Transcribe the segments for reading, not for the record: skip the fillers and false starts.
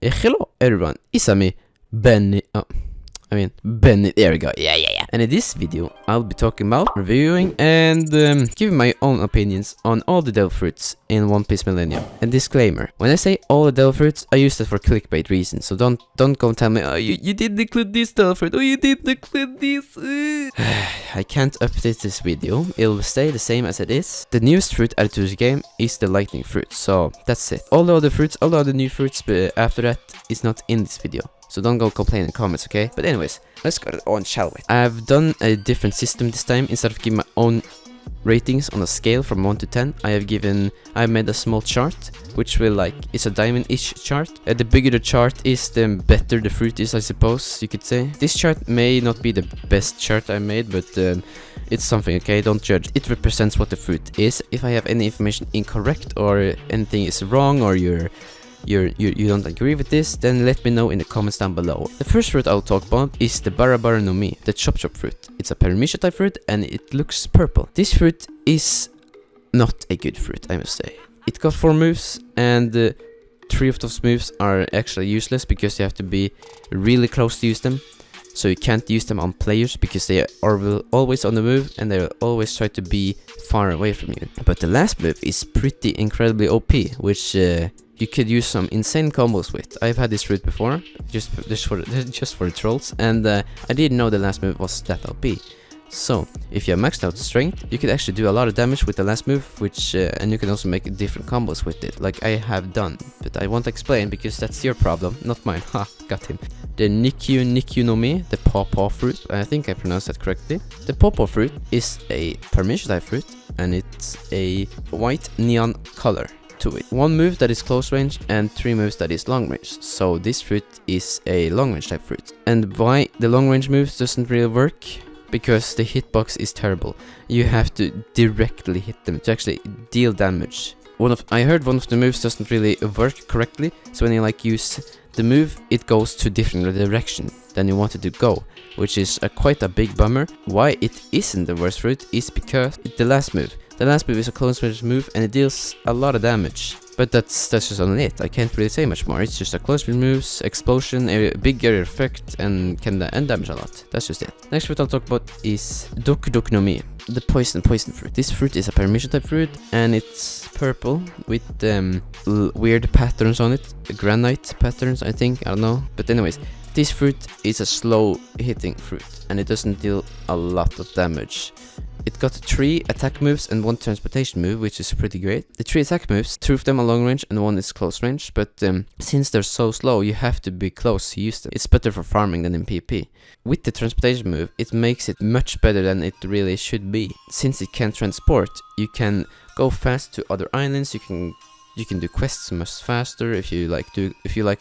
Hello everyone, it's me, Benni. Benni, there we go, yeah. And in this video, I'll be talking about reviewing and giving my own opinions on all the devil fruits in One Piece Millenium. And disclaimer, when I say all the devil fruits, I use that for clickbait reasons, so don't go and tell me, oh, you didn't include this devil fruit, oh, you didn't include this. I can't update this video, it'll stay the same as it is. The newest fruit added to the game is the lightning fruit, so that's it. All the other fruits, all the other new fruits after that is not in this video. So don't go complain in the comments, okay? But anyways, let's go on, shall we? I've done a different system this time. Instead of giving my own ratings on a scale from 1 to 10, I made a small chart, which will it's a diamond-ish chart. The bigger the chart is, the better the fruit is, I suppose you could say. This chart may not be the best chart I made, but it's something, okay? Don't judge. It represents what the fruit is. If I have any information incorrect or anything is wrong or you don't agree with this, then let me know in the comments down below. The first fruit I'll talk about is the Bara no Mi, the Chop Chop fruit. It's a Paramecia type fruit and it looks purple. This fruit is not a good fruit, I must say. It got 4 moves and 3 of those moves are actually useless because you have to be really close to use them. So you can't use them on players because they are always on the move and they will always try to be far away from you. But the last move is pretty incredibly OP, which you could use some insane combos with. I've had this fruit before, just for the trolls, and I didn't know the last move was that OP. So, if you have maxed out strength, you could actually do a lot of damage with the last move, and you can also make different combos with it, like I have done. But I won't explain, because that's your problem, not mine. Ha, got him. The Nikyu no Mi, the Pawpaw fruit, I think I pronounced that correctly. The Pawpaw fruit is a Paramecia type fruit, and it's a white neon color to it. 1 move that is close range and 3 moves that is long range. So this fruit is a long range type fruit. And why the long range moves doesn't really work? Because the hitbox is terrible. You have to directly hit them to actually deal damage. I heard one of the moves doesn't really work correctly, so when you use the move, it goes to different direction than you wanted to go, which is quite a big bummer. Why it isn't the worst fruit is because the last move is a close range move and it deals a lot of damage. But that's just only it. I can't really say much more. It's just a close range moves, explosion, a big area effect, and can damage a lot. That's just it. Next fruit I'll talk about is Doku no Mi, the poison fruit. This fruit is a Paramecia type fruit and it's purple with weird patterns on it, granite patterns, I think. I don't know. But anyways, this fruit is a slow hitting fruit and it doesn't deal a lot of damage. It got 3 attack moves and 1 transportation move, which is pretty great. The 3 attack moves, 2 of them are long range and 1 is close range, but since they're so slow, you have to be close to use them. It's better for farming than in PvP. With the transportation move, it makes it much better than it really should be. Since it can transport, you can go fast to other islands, you can do quests much faster if you like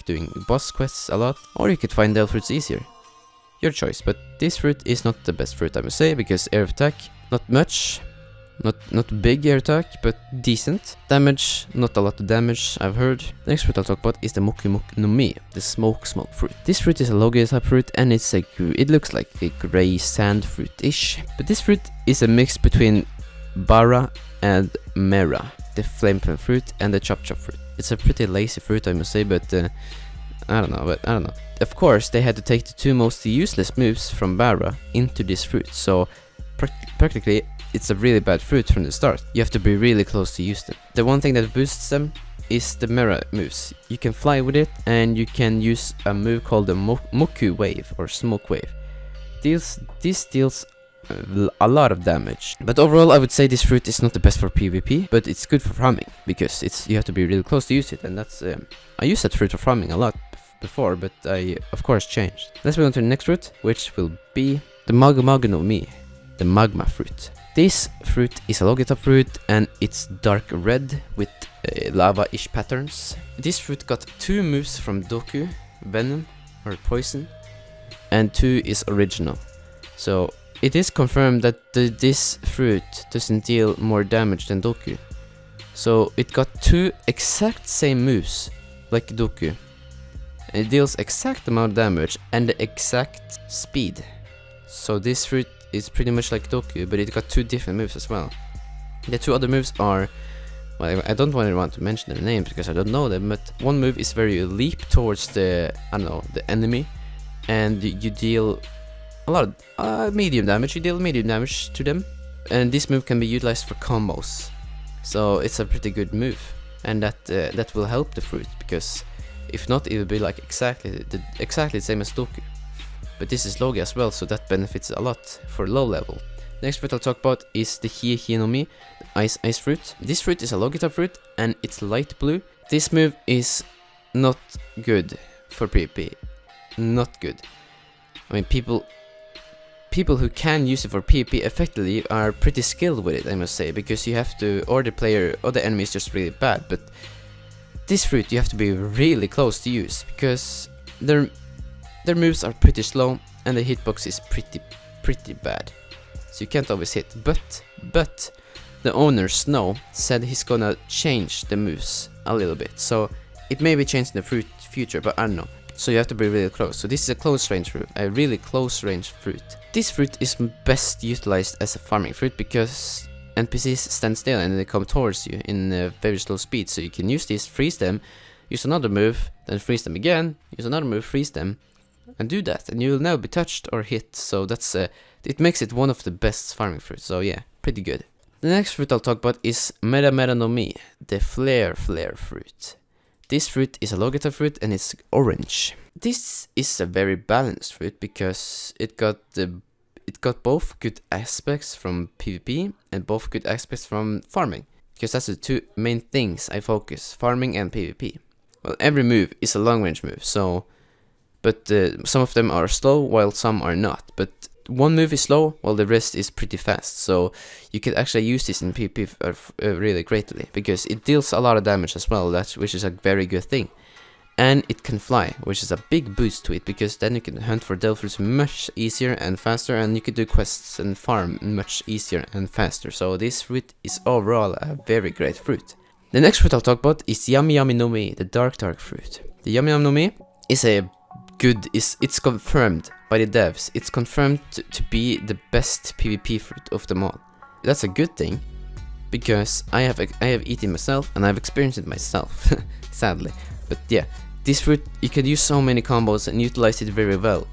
doing boss quests a lot, or you could find devil fruits easier. Your choice, but this fruit is not the best fruit, I must say, because air attack, not much, not big air attack, but decent. Damage, not a lot of damage, I've heard. The next fruit I'll talk about is the Moku no Mi, the smoke fruit. This fruit is a Logia type fruit and it looks like a grey sand fruit-ish. But this fruit is a mix between Bara and Mera, the flame fruit and the Chop Chop fruit. It's a pretty lazy fruit, I must say, but I don't know. Of course, they had to take the 2 most useless moves from Bara into this fruit, so practically it's a really bad fruit from the start. You have to be really close to use them. The one thing that boosts them is the Mera moves. You can fly with it and you can use a move called the Moku wave or smoke wave. This deals a lot of damage. But overall I would say this fruit is not the best for PvP, but it's good for farming because you have to be really close to use it, and that's I used that fruit for farming a lot before, but I of course changed. Let's move on to the next fruit, which will be the Magma no Mi, the Magma fruit. This fruit is a Logia type fruit and it's dark red with lava-ish patterns. This fruit got 2 moves from Doku, Venom or Poison, and 2 is original. So it is confirmed that this fruit doesn't deal more damage than Doku. So it got 2 exact same moves like Doku. And it deals exact amount of damage and the exact speed. So this fruit is pretty much like Doku, but it got 2 different moves as well. The 2 other moves are well, I don't really want to mention their names because I don't know them, but one move is where you leap towards the, I don't know, the enemy, and you deal a lot of medium damage. You deal medium damage to them, and this move can be utilized for combos. So it's a pretty good move, and that will help the fruit, because if not, it will be like exactly the same as Doku. But this is Logi as well, so that benefits a lot for low level. Next fruit I'll talk about is the Hie no Mi, the ice fruit. This fruit is a Logita fruit, and it's light blue. This move is not good for PvP. Not good. I mean, people who can use it for PvP effectively are pretty skilled with it, I must say, because you have to, or the enemy is just really bad. But this fruit you have to be really close to use, because their moves are pretty slow and the hitbox is pretty bad. So you can't always hit, but the owner Snow said he's gonna change the moves a little bit, so it may be changed in the future, but I don't know. So you have to be really close. So this is a close range fruit, a really close range fruit. This fruit is best utilized as a farming fruit because NPCs stand still and they come towards you in a very slow speed. So you can use this, freeze them, use another move, then freeze them again, use another move, freeze them, and do that, and you will never be touched or hit. So that's it makes it one of the best farming fruits. So yeah, pretty good. The next fruit I'll talk about is Mera Mera no Mi, the Flare fruit. This fruit is a Logita fruit and it's orange. This is a very balanced fruit because it got both good aspects from PvP and both good aspects from farming. Because that's the two main things I focus, farming and PvP. Well, every move is a long range move, so but some of them are slow while some are not. But one move is slow while the rest is pretty fast, so you can actually use this in PvP really greatly, because it deals a lot of damage as well, which is a very good thing. And it can fly, which is a big boost to it, because then you can hunt for devil fruits much easier and faster, and you can do quests and farm much easier and faster. So this fruit is overall a very great fruit. The next fruit I'll talk about is Yami Yami no Mi, the dark fruit. The Yami Yami no Mi is it's confirmed by the devs. It's confirmed to be the best PvP fruit of them all. That's a good thing, because I have eaten myself and I've experienced it myself, sadly. But yeah, this fruit you can use so many combos and utilize it very well.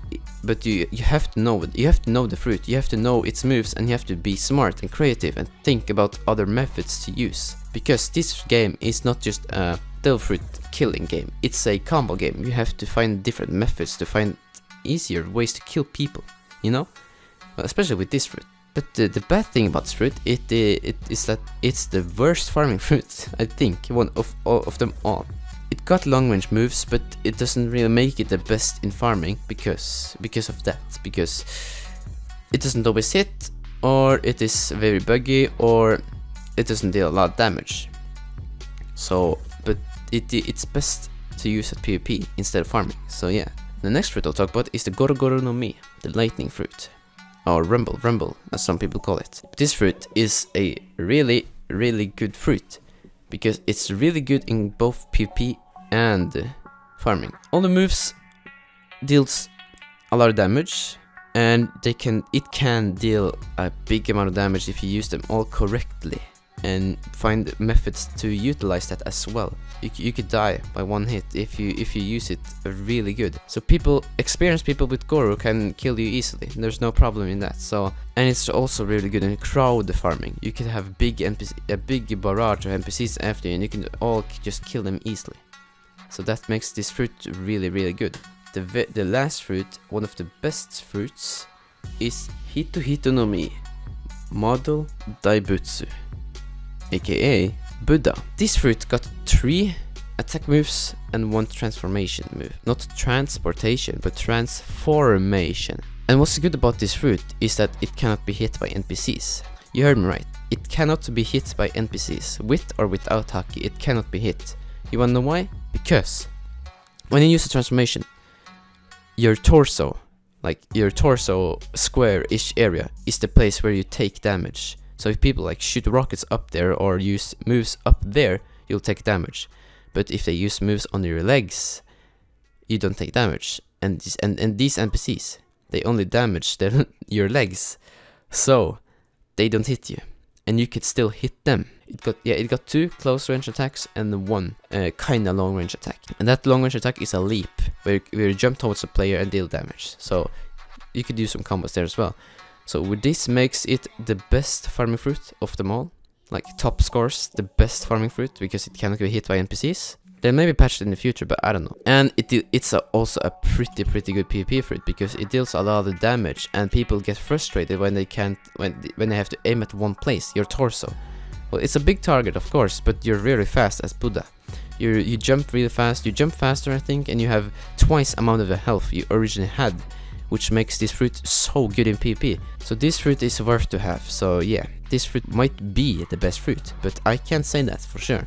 But you have to know it. You have to know the fruit. You have to know its moves, and you have to be smart and creative and think about other methods to use. Because this game is not just a devil fruit killing game, it's a combo game. You have to find different methods to find easier ways to kill people, you know? Well, especially with this fruit. But the bad thing about this fruit, it is that it's the worst farming fruit, I think, one of them all. It got long range moves, but it doesn't really make it the best in farming because of that. Because it doesn't always hit, or it is very buggy, or it doesn't deal a lot of damage. So, but it's best to use at PvP instead of farming. So yeah. The next fruit I'll talk about is the Goro Goro no Mi, the lightning fruit. Or rumble, as some people call it. This fruit is a really good fruit, because it's really good in both PvP and farming. All the moves deals a lot of damage, and it can deal a big amount of damage if you use them all correctly and find methods to utilize that as well. You could die by one hit if you use it really good. So experienced people with Goro can kill you easily. There's no problem in that. So, and it's also really good in crowd farming. You can have a big barrage of NPCs after you, and you can all just kill them easily. So that makes this fruit really good. The last fruit, one of the best fruits, is Hito Hito no Mi, Model Daibutsu, aka Buddha. This fruit got 3 attack moves and 1 transformation move. Not transportation, but transformation. And what's good about this fruit is that it cannot be hit by NPCs. You heard me right. It cannot be hit by NPCs. With or without Haki, it cannot be hit. You wanna know why? Because when you use a transformation, your torso square-ish area is the place where you take damage. So if people like shoot rockets up there or use moves up there, you'll take damage. But if they use moves on your legs, you don't take damage. And these NPCs, they only damage your legs, so they don't hit you. and you could still hit them. It got 2 close range attacks and 1 kinda long range attack. And that long range attack is a leap, where you jump towards the player and deal damage. So you could do some combos there as well. So with this makes it the best farming fruit of them all. Like top scores, the best farming fruit, because it cannot be hit by NPCs. They may be patched in the future, but I don't know. And it's also a pretty good PvP fruit, because it deals a lot of damage, and people get frustrated when they can't when they have to aim at one place, your torso. Well, it's a big target, of course, but you're really fast as Buddha. You jump really fast, you jump faster, I think, and you have twice amount of the health you originally had, which makes this fruit so good in PvP. So this fruit is worth to have. So yeah, this fruit might be the best fruit, but I can't say that for sure.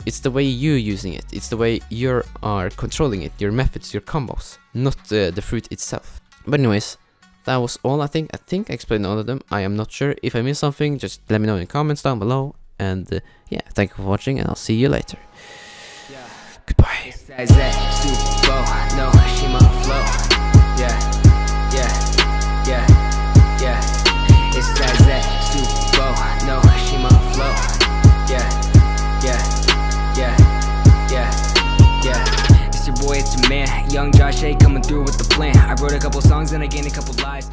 It's the way you're using it, it's the way you are controlling it, your methods, your combos, not the fruit itself. But anyways, that was all I think. I think I explained all of them. I am not sure. If I missed something, just let me know in the comments down below. And yeah, thank you for watching, and I'll see you later. Yeah. Goodbye. It's that Z, Super, no SHIMA flow. Yeah. It's your boy, it's your man, Young Josh A coming through with the plan. I wrote a couple songs and I gained a couple lives.